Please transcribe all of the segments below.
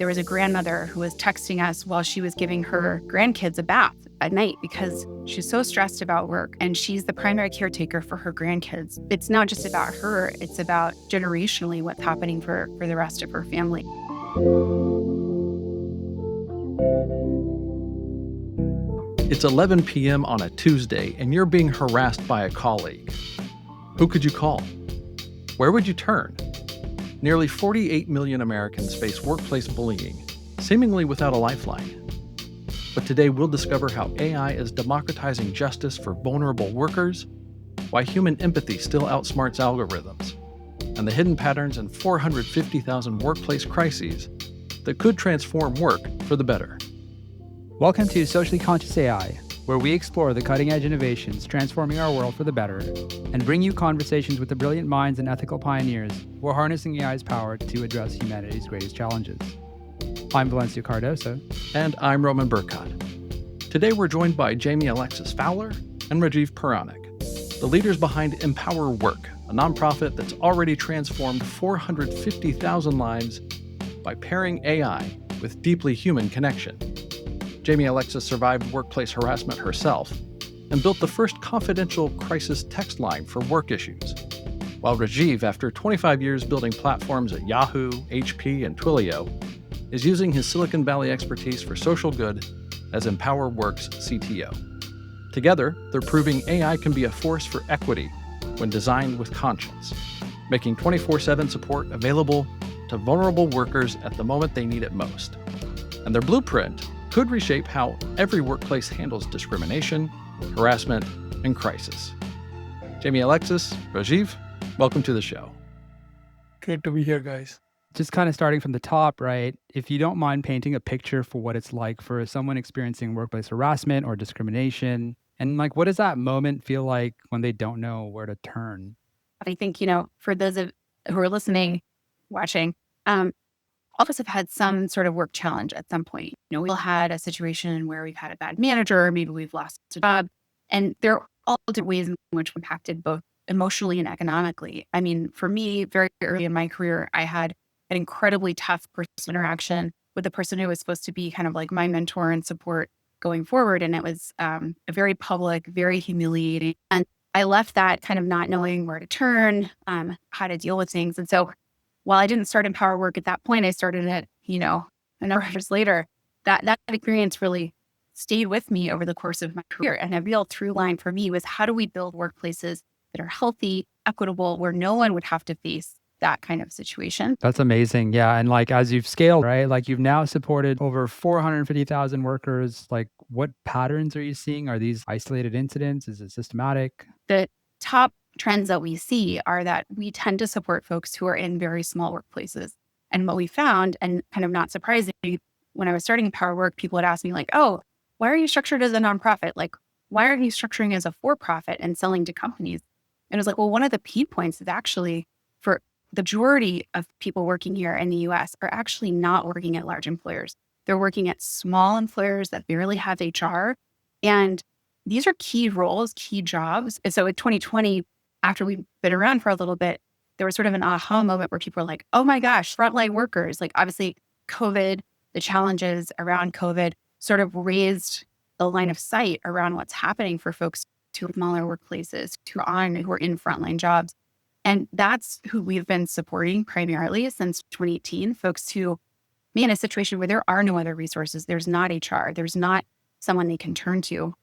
There was a grandmother who was texting us while she was giving her grandkids a bath at night because she's so stressed about work and she's the primary caretaker for her grandkids. It's not just about her, it's about generationally what's happening for the rest of her family. It's 11 p.m. on a Tuesday and you're being harassed by a colleague. Who could you call? Where would you turn? Nearly 48 million Americans face workplace bullying, seemingly without a lifeline. But today we'll discover how AI is democratizing justice for vulnerable workers, why human empathy still outsmarts algorithms, and the hidden patterns in 450,000 workplace crises that could transform work for the better. Welcome to Socially Conscious AI, where we explore the cutting-edge innovations transforming our world for the better and bring you conversations with the brilliant minds and ethical pioneers who are harnessing AI's power to address humanity's greatest challenges. I'm Valencio Cardoso. And I'm Roman Burkott. Today we're joined by Alexis Fowler and Rajiv Puranik, the leaders behind Empower Work, a nonprofit that's already transformed 450,000 lives by pairing AI with deeply human connection. Alexis survived workplace harassment herself and built the first confidential crisis text line for work issues, while Rajiv, after 25 years building platforms at Yahoo, HP, and Twilio, is using his Silicon Valley expertise for social good as Empower Work's CTO. Together, they're proving AI can be a force for equity when designed with conscience, making 24/7 support available to vulnerable workers at the moment they need it most. And their blueprint could reshape how every workplace handles discrimination, harassment, and crisis. Alexis, Rajiv, welcome to the show. Great to be here, guys. Just kind of starting from the top, right? If you don't mind painting a picture for what it's like for someone experiencing workplace harassment or discrimination, and what does that moment feel like when they don't know where to turn? I think, for those who are listening, watching, all of us have had some sort of work challenge at some point. We all had a situation where we've had a bad manager, or maybe we've lost a job, and there are all different ways in which impacted both emotionally and economically. I mean, for me, very early in my career, I had an incredibly tough personal interaction with the person who was supposed to be kind of like my mentor and support going forward. And it was a very public, very humiliating. And I left that kind of not knowing where to turn, how to deal with things. And so while I didn't start Empower Work at that point, I started it, a number of years later. That experience really stayed with me over the course of my career. And a real through line for me was, how do we build workplaces that are healthy, equitable, where no one would have to face that kind of situation? That's amazing. Yeah. And as you've scaled, right, you've now supported over 450,000 workers. What patterns are you seeing? Are these isolated incidents? Is it systematic? The top trends that we see are that we tend to support folks who are in very small workplaces. And what we found, and kind of not surprisingly, when I was starting Empower Work, people would ask me oh, why are you structured as a nonprofit? Why are you structuring as a for-profit and selling to companies? And it was well, one of the key points is actually, for the majority of people working here in the US are actually not working at large employers. They're working at small employers that barely have HR. And these are key roles, key jobs. And so in 2020, after we've been around for a little bit, there was sort of an aha moment where people were oh my gosh, frontline workers. Obviously COVID, the challenges around COVID sort of raised the line of sight around what's happening for folks who are smaller workplaces, who are in frontline jobs. And that's who we've been supporting primarily since 2018, folks who be in a situation where there are no other resources. There's not HR, there's not someone they can turn to.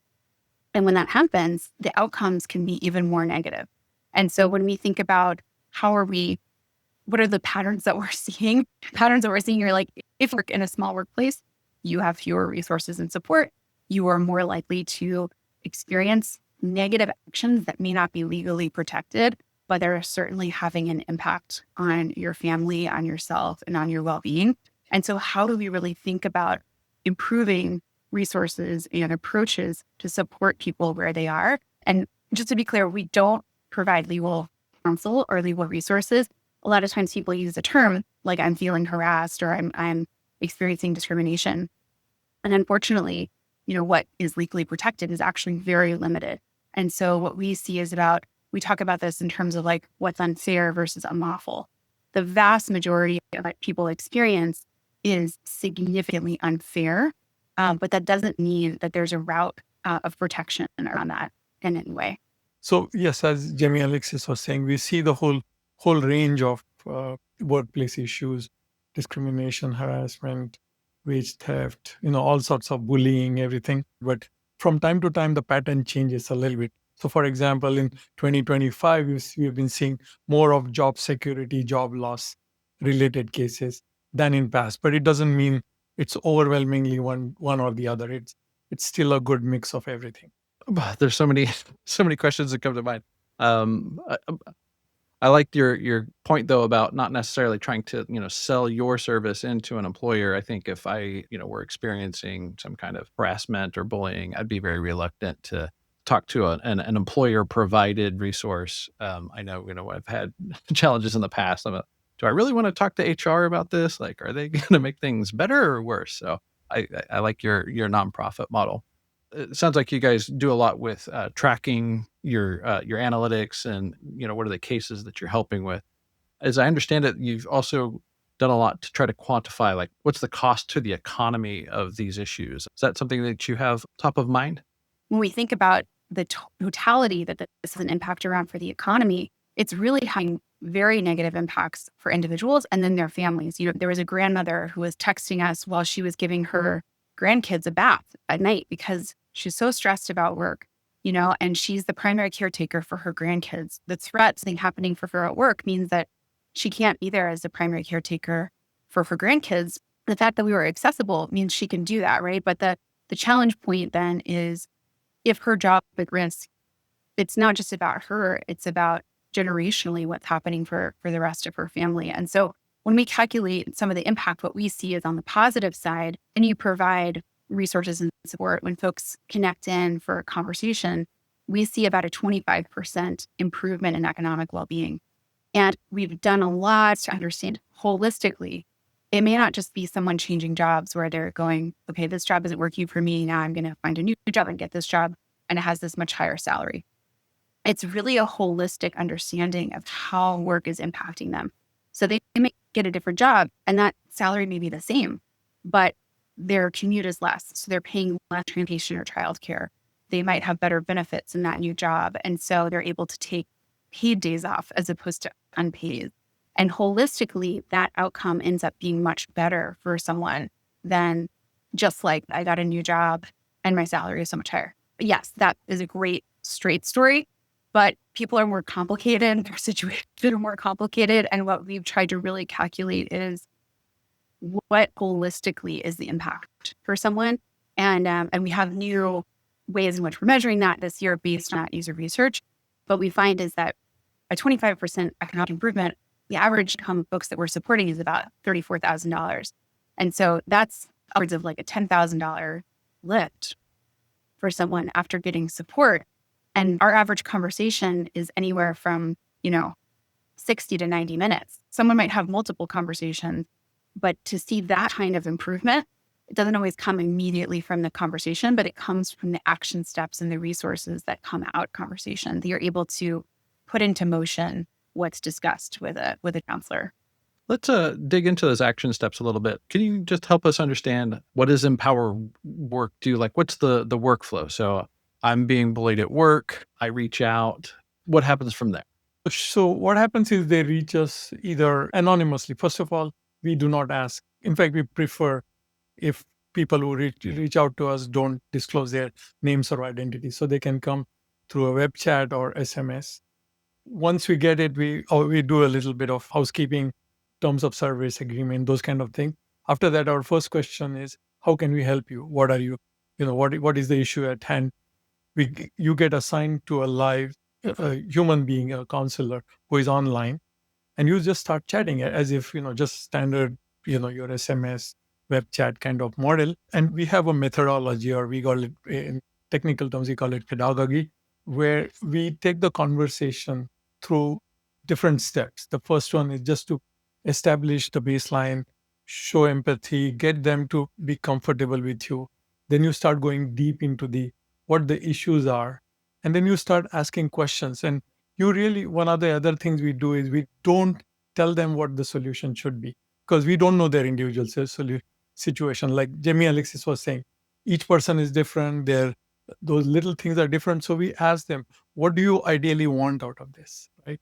And when that happens, the outcomes can be even more negative. And so when we think about what are the patterns that we're seeing? You're if you work in a small workplace, you have fewer resources and support. You are more likely to experience negative actions that may not be legally protected, but they're certainly having an impact on your family, on yourself, and on your well-being. And so how do we really think about improving resources and approaches to support people where they are? And just to be clear, we don't provide legal counsel or legal resources. A lot of times people use the term I'm feeling harassed or I'm experiencing discrimination. And unfortunately, what is legally protected is actually very limited. And so what we see is we talk about this in terms of what's unfair versus unlawful. The vast majority of what people experience is significantly unfair. But that doesn't mean that there's a route of protection around that in any way. So yes, as Jamie Alexis was saying, we see the whole range of workplace issues, discrimination, harassment, wage theft, all sorts of bullying, everything. But from time to time, the pattern changes a little bit. So, for example, in 2025, we've been seeing more of job security, job loss related cases than in past. But it doesn't mean it's overwhelmingly one or the other. It's still a good mix of everything. There's so many so many questions that come to mind. I liked your point though about not necessarily trying to sell your service into an employer. I think if I were experiencing some kind of harassment or bullying, I'd be very reluctant to talk to an employer provided resource. I know I've had challenges in the past. Do I really want to talk to HR about this? Like, are they going to make things better or worse? So I like your nonprofit model. It sounds like you guys do a lot with tracking your analytics and what are the cases that you're helping with. As I understand it, you've also done a lot to try to quantify like what's the cost to the economy of these issues. Is that something that you have top of mind? When we think about the totality that this has an impact around for the economy, it's really having very negative impacts for individuals and then their families. There was a grandmother who was texting us while she was giving her grandkids a bath at night because she's so stressed about work, and she's the primary caretaker for her grandkids. The threats happening for her at work means that she can't be there as the primary caretaker for her grandkids. The fact that we were accessible means she can do that, right? But the challenge point then is if her job is at risk, it's not just about her, it's about generationally what's happening for the rest of her family. And so when we calculate some of the impact, what we see is on the positive side, and you provide resources and support when folks connect in for a conversation, we see about a 25% improvement in economic well-being. And we've done a lot to understand holistically. It may not just be someone changing jobs where they're going, okay, this job isn't working for me. Now I'm going to find a new job and get this job, and it has this much higher salary. It's really a holistic understanding of how work is impacting them. So they may get a different job and that salary may be the same, but their commute is less. So they're paying less transportation or childcare. They might have better benefits in that new job. And so they're able to take paid days off as opposed to unpaid. And holistically, that outcome ends up being much better for someone than just like, I got a new job and my salary is so much higher. Yes, that is a great straight story, but people are more complicated. Their situations are more complicated. And what we've tried to really calculate is what holistically is the impact for someone. And we have new ways in which we're measuring that this year based on that user research. What we find is that a 25% economic improvement, the average income of folks that we're supporting is about $34,000. And so that's upwards of like a $10,000 lift for someone after getting support. And our average conversation is anywhere from, 60 to 90 minutes. Someone might have multiple conversations, but to see that kind of improvement, it doesn't always come immediately from the conversation, but it comes from the action steps and the resources that come out conversation that you're able to put into motion what's discussed with a counselor. Let's dig into those action steps a little bit. Can you just help us understand what does Empower Work do? Like, what's the workflow? So I'm being bullied at work. I reach out. What happens from there? So what happens is they reach us either anonymously. First of all, we do not ask. In fact, we prefer if people who reach out to us don't disclose their names or identities, so they can come through a web chat or SMS. Once we get it, we do a little bit of housekeeping, terms of service agreement, those kind of things. After that, our first question is, how can we help you? What are you, what is the issue at hand? You get assigned to a live human being, a counselor who is online, and you just start chatting as if, just standard, your SMS, web chat kind of model. And we have a methodology, or we call it, in technical terms, we call it pedagogy, where we take the conversation through different steps. The first one is just to establish the baseline, show empathy, get them to be comfortable with you. Then you start going deep into what the issues are. And then you start asking questions. And one of the other things we do is we don't tell them what the solution should be. because we don't know their individual situation. Like Jamie Alexis was saying, each person is different. Those little things are different. So we ask them, what do you ideally want out of this, right?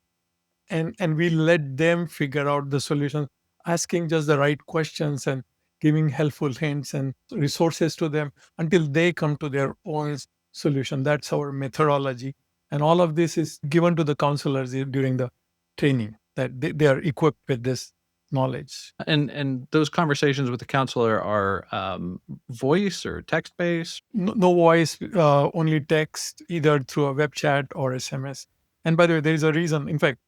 And we let them figure out the solution, asking just the right questions and giving helpful hints and resources to them until they come to their own solution. That's our methodology. And all of this is given to the counselors during the training, that they are equipped with this knowledge. And those conversations with the counselor are voice or text based? No voice, only text, either through a web chat or SMS. And by the way, there is a reason. In fact,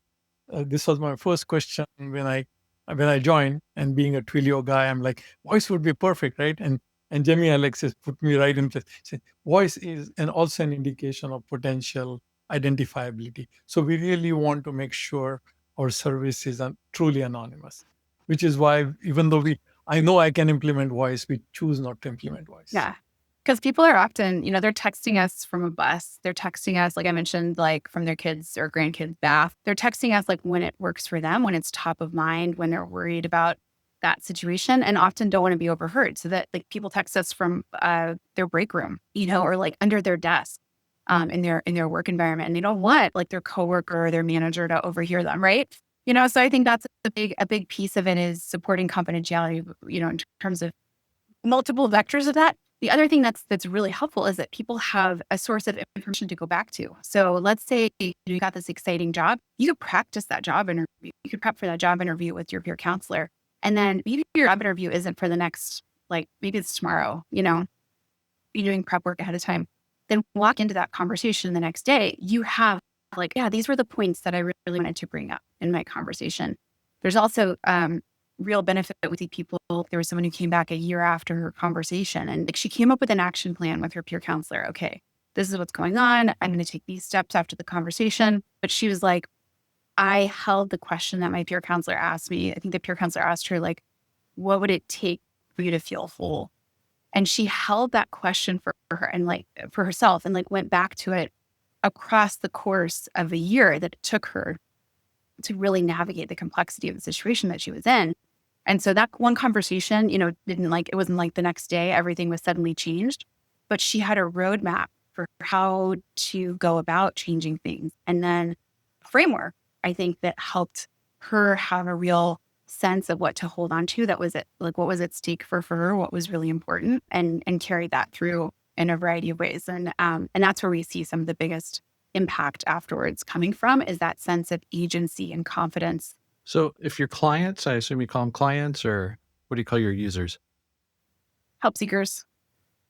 this was my first question when I joined, and being a Twilio guy, I'm like, voice would be perfect, right? And Jamie Alexis put me right in place. Said, voice is also an indication of potential identifiability. So we really want to make sure our service is truly anonymous, which is why even though I know I can implement voice, we choose not to implement voice. Yeah. Because people are often, they're texting us from a bus. They're texting us, like I mentioned, like from their kids' or grandkids' bath. They're texting us like when it works for them, when it's top of mind, when they're worried about that situation, and often don't want to be overheard. So that like people text us from their break room, or like under their desk in their work environment. And they don't want like their coworker or their manager to overhear them, right? So I think that's a big piece of it is supporting confidentiality, in terms of multiple vectors of that. The other thing that's really helpful is that people have a source of information to go back to. So let's say you got this exciting job, you could practice that job interview. You could prep for that job interview with your peer counselor. And then maybe your job interview isn't for the next, like maybe it's tomorrow, you're doing prep work ahead of time. Then walk into that conversation the next day, you have like, yeah, these were the points that I really wanted to bring up in my conversation. There's also real benefit with these people. There was someone who came back a year after her conversation, and like she came up with an action plan with her peer counselor. Okay, this is what's going on. I'm going to take these steps after the conversation. But she was like, I held the question that my peer counselor asked me. I think the peer counselor asked her, like, what would it take for you to feel whole? And she held that question for her and like for herself, and like went back to it across the course of a year that it took her to really navigate the complexity of the situation that she was in. And so that one conversation, it wasn't like the next day, everything was suddenly changed, but she had a roadmap for how to go about changing things. And then a framework, I think, that helped her have a real sense of what to hold on to. That was it, like what was at stake for her, what was really important, and carried that through in a variety of ways. And that's where we see some of the biggest impact afterwards coming from, is that sense of agency and confidence. So if your clients, I assume you call them clients, or what do you call your users? Help seekers.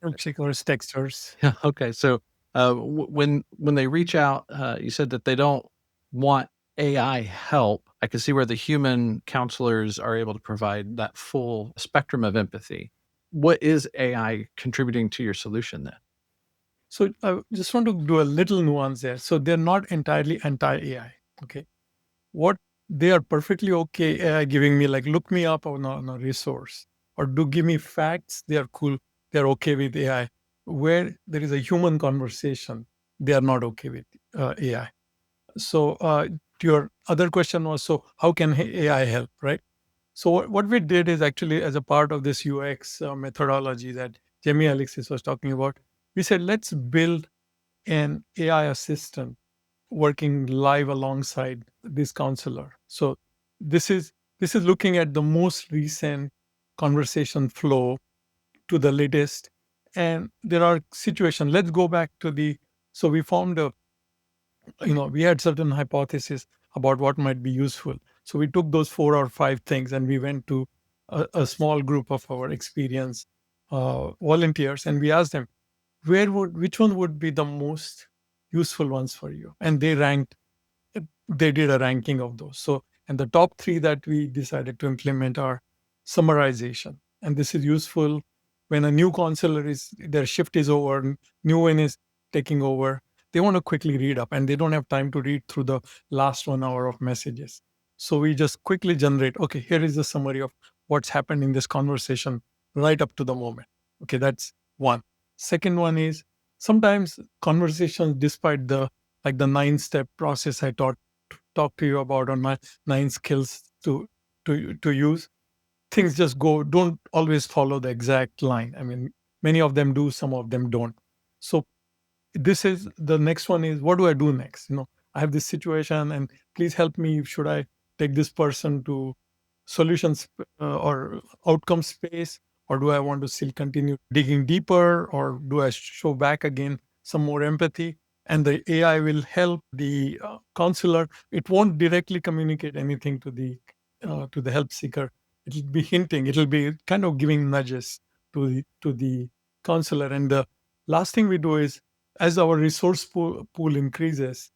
Help seekers, texters. Yeah. Okay. So when they reach out, you said that they don't want AI help. I can see where the human counselors are able to provide that full spectrum of empathy. What is AI contributing to your solution then? So I just want to do a little nuance there. So they're not entirely anti-AI. Okay. What they are perfectly okay AI giving me, like, look me up on a resource, or do give me facts. They are cool. They're okay with AI. Where there is a human conversation, they are not okay with AI. So your other question was, so how can AI help, right? So what we did is actually, as a part of this UX methodology that Jamie Alexis was talking about, we said, let's build an AI assistant working live alongside this counselor. So this is looking at the most recent conversation flow to the latest. And there are situations. Let's go back to so we formed we had certain hypotheses about what might be useful. So we took those 4 or 5 things and we went to a small group of our experienced volunteers, and we asked them, which one would be the most useful ones for you? And they did a ranking of those. So, and the top 3 that we decided to implement are summarization. And this is useful when a new counselor their shift is over, new one is taking over. They want to quickly read up and they don't have time to read through the last 1 hour of messages. So we just quickly generate, okay, here is the summary of what's happened in this conversation right up to the moment. Okay, that's one. Second one is, sometimes conversations, despite the 9-step process I talked to you about on my 9 skills to use, things just don't always follow the exact line. I mean, many of them do, some of them don't. So this is the next one is, what do I do next? I have this situation and please help me. Should I take this person to solutions or outcome space, or do I want to still continue digging deeper, or do I show back again some more empathy? And the AI will help the counselor. It won't directly communicate anything to the help seeker. It'll be hinting. It'll be kind of giving nudges to the counselor. And the last thing we do is, as our resource pool increases,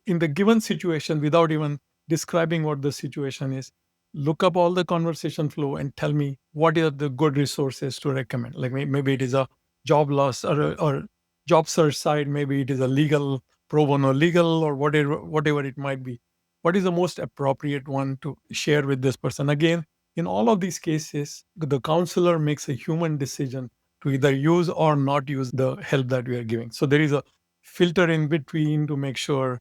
in the given situation, without even describing what the situation is, look up all the conversation flow and tell me what are the good resources to recommend. Like maybe it is a job loss or job search side, maybe it is a legal, pro bono legal, or whatever it might be. What is the most appropriate one to share with this person? Again, in all of these cases, the counselor makes a human decision to either use or not use the help that we are giving. So there is a filter in between to make sure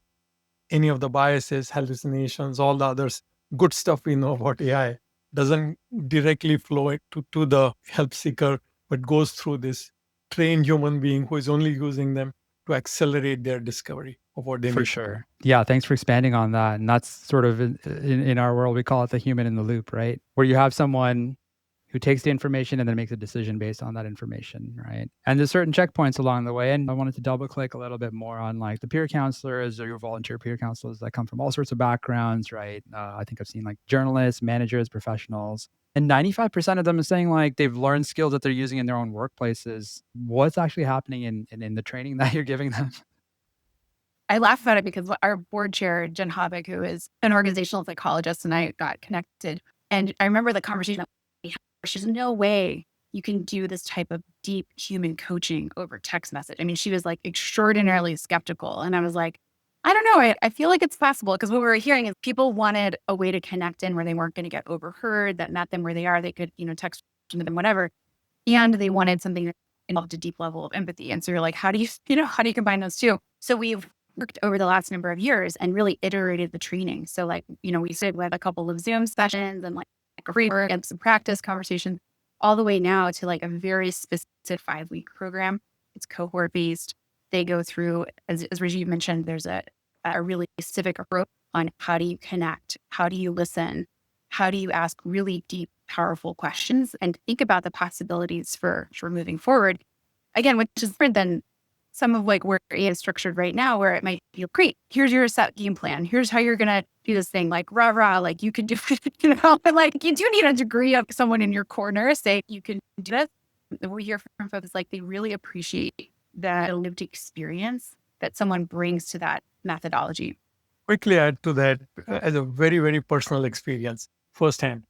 any of the biases, hallucinations, all the others, good stuff we know about AI doesn't directly flow to the help seeker, but goes through this trained human being who is only using them to accelerate their discovery of what they For need. sure. Yeah, thanks for expanding on that. And that's sort of in our world, we call it the human in the loop, right? Where you have someone who takes the information and then makes a decision based on that information, right? And there's certain checkpoints along the way. And I wanted to double click a little bit more on like the peer counselors or your volunteer peer counselors that come from all sorts of backgrounds, right? I think I've seen like journalists, managers, professionals. And 95% of them are saying like they've learned skills that they're using in their own workplaces. What's actually happening in the training that you're giving them? I laugh about it because our board chair, Jen Hobick, who is an organizational psychologist, and I got connected. And I remember the conversation that we had. She's no way you can do this type of deep human coaching over text message. I mean, she was like extraordinarily skeptical. And I was like, I don't know. I feel like it's possible, because what we were hearing is people wanted a way to connect in where they weren't going to get overheard, that met them where they are. They could, text to them, whatever. And they wanted something that involved a deep level of empathy. And so you're like, how do you combine those two? So we've worked over the last number of years and really iterated the training. So like, we started with a couple of Zoom sessions and like a framework and some practice conversations, all the way now to like a very specific 5-week program. It's cohort based. They go through, as Rajiv mentioned, there's a really specific approach on how do you connect, how do you listen, how do you ask really deep, powerful questions, and think about the possibilities for moving forward. Again, which is different than some of like where AI is structured right now, where it might be great. Here's your set game plan. Here's how you're gonna do this thing. Like rah, like you can do it, but like you do need a degree of someone in your corner say you can do this. We hear from folks like they really appreciate that lived experience that someone brings to that methodology. Quickly add to that as a very, very personal experience firsthand.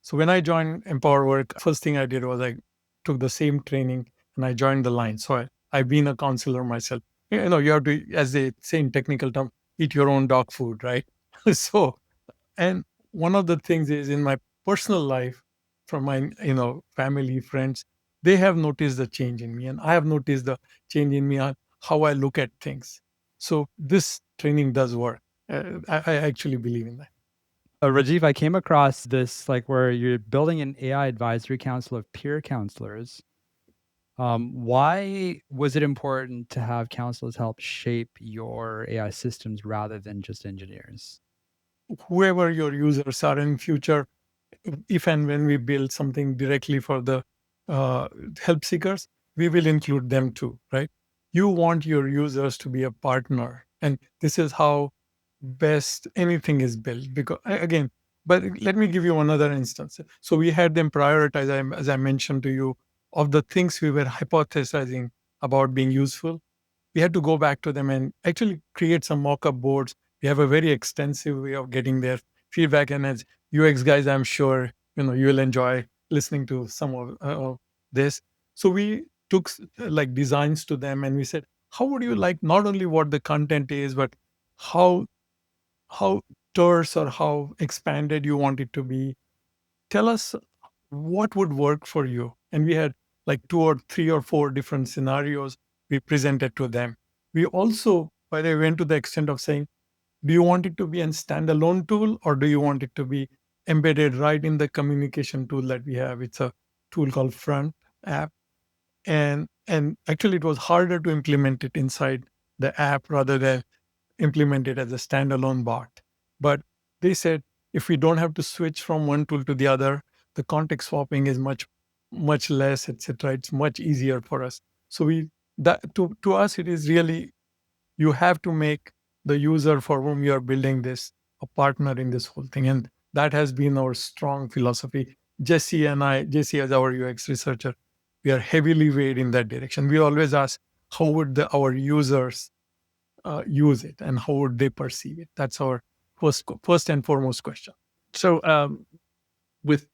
So when I joined Empower Work, first thing I did was I took the same training and I joined the line. So I've been a counselor myself. You have to, as they say in technical term, eat your own dog food, right? So, and one of the things is in my personal life, from my family, friends, they have noticed the change in me, and I have noticed the change in me on how I look at things. So this training does work. I actually believe in that. Rajiv, I came across this like where you're building an AI advisory council of peer counselors. Why was it important to have counselors help shape your AI systems rather than just engineers? Whoever your users are in future, if and when we build something directly for the help seekers, we will include them too, right? You want your users to be a partner, and this is how best anything is built. Because again, but let me give you another instance. So we had them prioritize, as I mentioned to you, of the things we were hypothesizing about being useful. We had to go back to them and actually create some mock-up boards. We have a very extensive way of getting their feedback, and as UX guys, I'm sure you will enjoy listening to some of this. So we took like designs to them, and we said, how would you like not only what the content is, but how terse or how expanded you want it to be. Tell us what would work for you. And we had like 2 or 3 or 4 different scenarios we presented to them. We also, by the way, went to the extent of saying, do you want it to be a standalone tool, or do you want it to be embedded right in the communication tool that we have. It's a tool called Front app. And actually it was harder to implement it inside the app rather than implement it as a standalone bot. But they said if we don't have to switch from one tool to the other, the context swapping is much less, etc. It's much easier for us. So to us it is really, you have to make the user for whom you are building this a partner in this whole thing. And that has been our strong philosophy. Jesse as our UX researcher, we are heavily weighed in that direction. We always ask, how would our users use it and how would they perceive it? That's our first and foremost question. So, with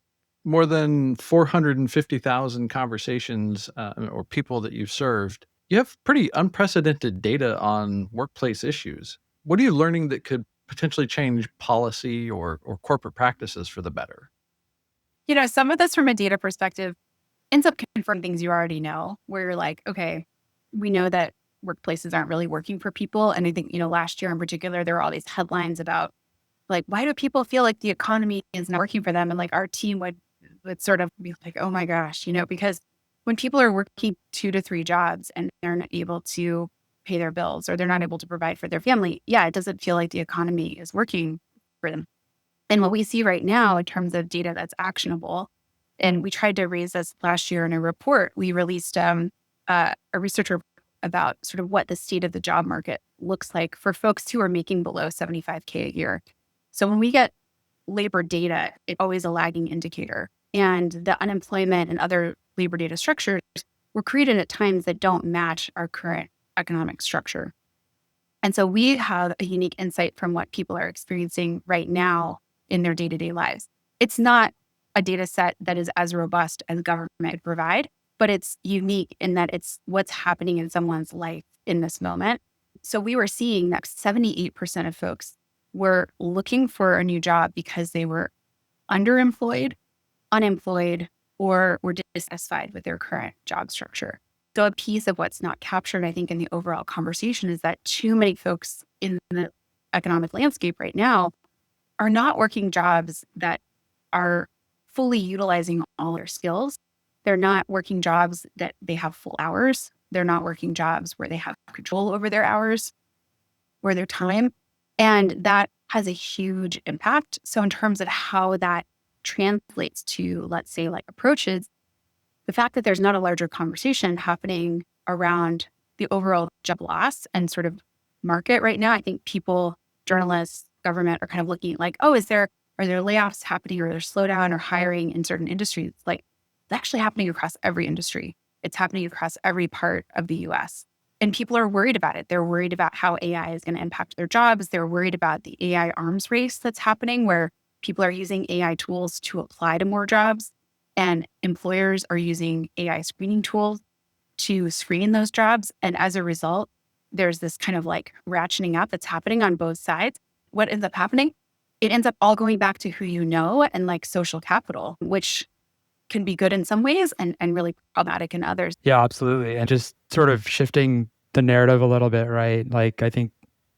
more than 450,000 conversations or people that you've served, you have pretty unprecedented data on workplace issues. What are you learning that could potentially change policy or corporate practices for the better? Some of this from a data perspective ends up confirming things you already know, where you're like, okay, we know that workplaces aren't really working for people. And I think, last year in particular, there were all these headlines about like, why do people feel like the economy is not working for them? And like our team would sort of be like, oh my gosh, because when people are working 2 to 3 jobs and they're not able to pay their bills or they're not able to provide for their family, yeah, it doesn't feel like the economy is working for them. And what we see right now in terms of data that's actionable, and we tried to raise this last year in a report, we released a research report about sort of what the state of the job market looks like for folks who are making below 75K a year. So when we get labor data, it's always a lagging indicator. And the unemployment and other labor data structures were created at times that don't match our current economic structure. And so we have a unique insight from what people are experiencing right now in their day-to-day lives. It's not a data set that is as robust as government could provide, but it's unique in that it's what's happening in someone's life in this moment. So we were seeing that 78% of folks were looking for a new job because they were underemployed, unemployed, or were dissatisfied with their current job structure. So a piece of what's not captured, I think, in the overall conversation is that too many folks in the economic landscape right now are not working jobs that are fully utilizing all their skills. They're not working jobs that they have full hours. They're not working jobs where they have control over their hours or their time. And that has a huge impact. So in terms of how that translates to, let's say, like approaches, the fact that there's not a larger conversation happening around the overall job loss and sort of market right now, I think people, journalists, government are kind of looking at like, oh, are there layoffs happening or there's slowdown or hiring in certain industries? Like, it's actually happening across every industry. It's happening across every part of the US. And people are worried about it. They're worried about how AI is going to impact their jobs. They're worried about the AI arms race that's happening where people are using AI tools to apply to more jobs and employers are using AI screening tools to screen those jobs. And as a result, there's this kind of like ratcheting up that's happening on both sides. What ends up happening? It ends up all going back to who you know and like social capital, which can be good in some ways and really problematic in others. Yeah, absolutely. And just sort of shifting the narrative a little bit, right? Like, I think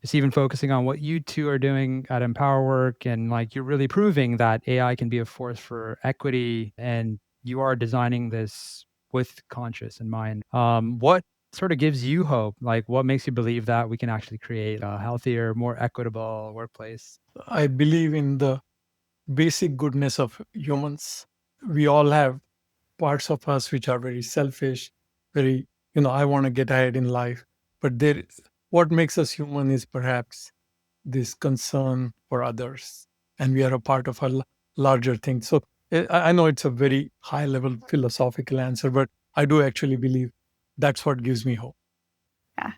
it's even focusing on what you two are doing at Empower Work, and like you're really proving that AI can be a force for equity, and you are designing this with conscious in mind. What sort of gives you hope? Like, what makes you believe that we can actually create a healthier, more equitable workplace? I believe in the basic goodness of humans. We all have parts of us which are very selfish, very, I want to get ahead in life. But what makes us human is perhaps this concern for others. And we are a part of a larger thing. So I know it's a very high level philosophical answer, but I do actually believe that's what gives me hope. Yeah.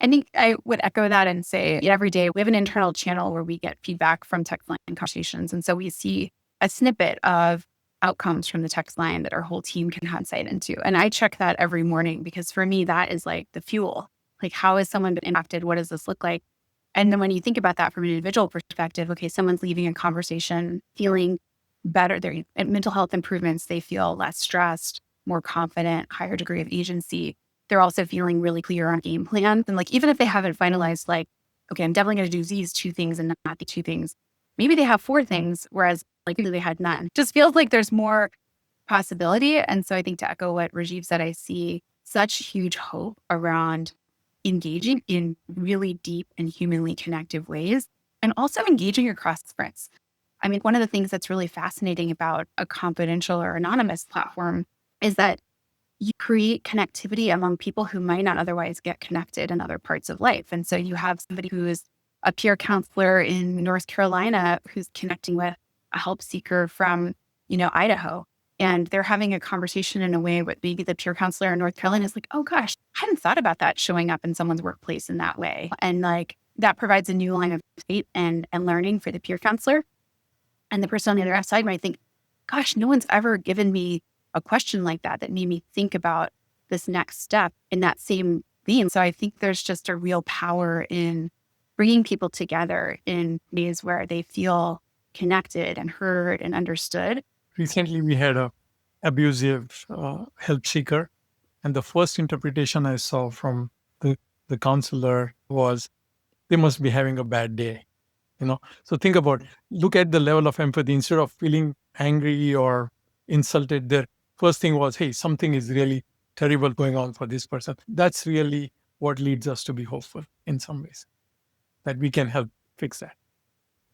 I think I would echo that and say every day we have an internal channel where we get feedback from text line conversations. And so we see a snippet of outcomes from the text line that our whole team can have insight into. And I check that every morning because for me, that is like the fuel. Like, how has someone been impacted? What does this look like? And then when you think about that from an individual perspective, okay, someone's leaving a conversation feeling better, their mental health improvements, they feel less stressed, more confident, higher degree of agency. They're also feeling really clear on game plans. And like, even if they haven't finalized, like, okay, I'm definitely going to do these 2 things and not the 2 things, maybe they have 4 things. Whereas like they had none. Just feels like there's more possibility. And so I think to echo what Rajiv said, I see such huge hope around engaging in really deep and humanly connective ways, and also engaging across sprints. I mean, one of the things that's really fascinating about a confidential or anonymous platform is that you create connectivity among people who might not otherwise get connected in other parts of life. And so you have somebody who is a peer counselor in North Carolina who's connecting with a help seeker from, Idaho. And they're having a conversation in a way where maybe the peer counselor in North Carolina is like, oh gosh, I hadn't thought about that showing up in someone's workplace in that way. And like that provides a new line of sight and learning for the peer counselor. And the person on the other side might think, gosh, no one's ever given me a question like that made me think about this next step in that same theme. So I think there's just a real power in bringing people together in ways where they feel connected and heard and understood. Recently, we had a abusive help seeker, and the first interpretation I saw from the counselor was they must be having a bad day. So think about it. Look at the level of empathy. Instead of feeling angry or insulted, their first thing was, hey, something is really terrible going on for this person. That's really what leads us to be hopeful in some ways, that we can help fix that.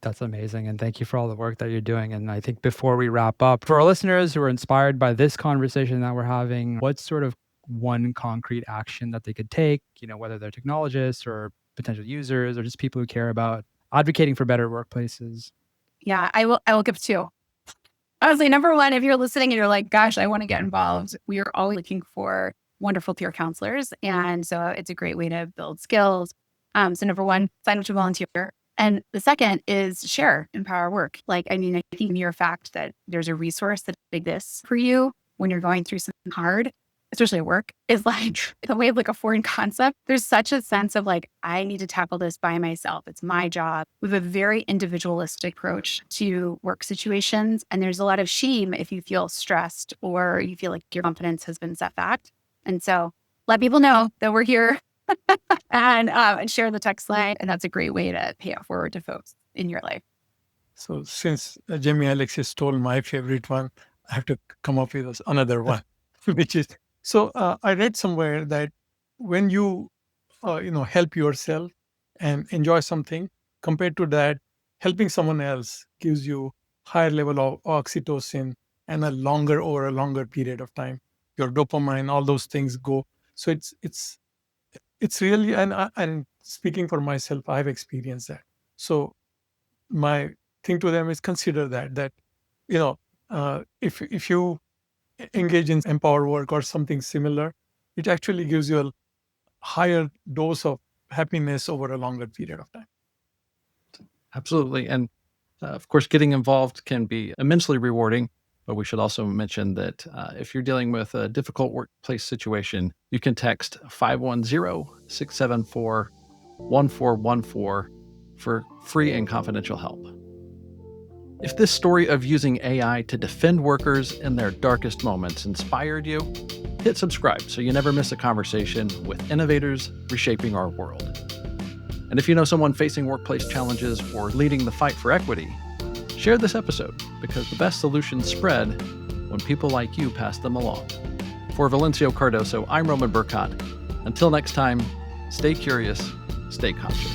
That's amazing. And thank you for all the work that you're doing. And I think before we wrap up, for our listeners who are inspired by this conversation that we're having, what's sort of one concrete action that they could take, whether they're technologists or potential users or just people who care about advocating for better workplaces? Yeah, I will give two. Honestly, number one, if you're listening and you're like, gosh, I want to get involved, we are always looking for wonderful peer counselors. And so it's a great way to build skills. So number one, sign up to volunteer. And the second is share, empower work. I think the mere fact that there's a resource that exists for you when you're going through something hard, especially at work, is like the way of like a foreign concept. There's such a sense of like, I need to tackle this by myself. It's my job. We have a very individualistic approach to work situations. And there's a lot of shame if you feel stressed or you feel like your confidence has been set back. And so let people know that we're here and share the text line. And that's a great way to pay it forward to folks in your life. So since Jamie Alexis stole my favorite one, I have to come up with another one, which is, I read somewhere that when you, help yourself and enjoy something, compared to that, helping someone else gives you higher level of oxytocin and over a longer period of time. Your dopamine, all those things go. So it's really, and speaking for myself, I've experienced that. So my thing to them is consider that if you engage in empower work or something similar, it actually gives you a higher dose of happiness over a longer period of time. Absolutely. And of course, getting involved can be immensely rewarding, but we should also mention that if you're dealing with a difficult workplace situation, you can text 510-674-1414 for free and confidential help. If this story of using AI to defend workers in their darkest moments inspired you, hit subscribe so you never miss a conversation with innovators reshaping our world. And if you know someone facing workplace challenges or leading the fight for equity, share this episode because the best solutions spread when people like you pass them along. For Valencio Cardoso, I'm Roman Burkott. Until next time, stay curious, stay conscious.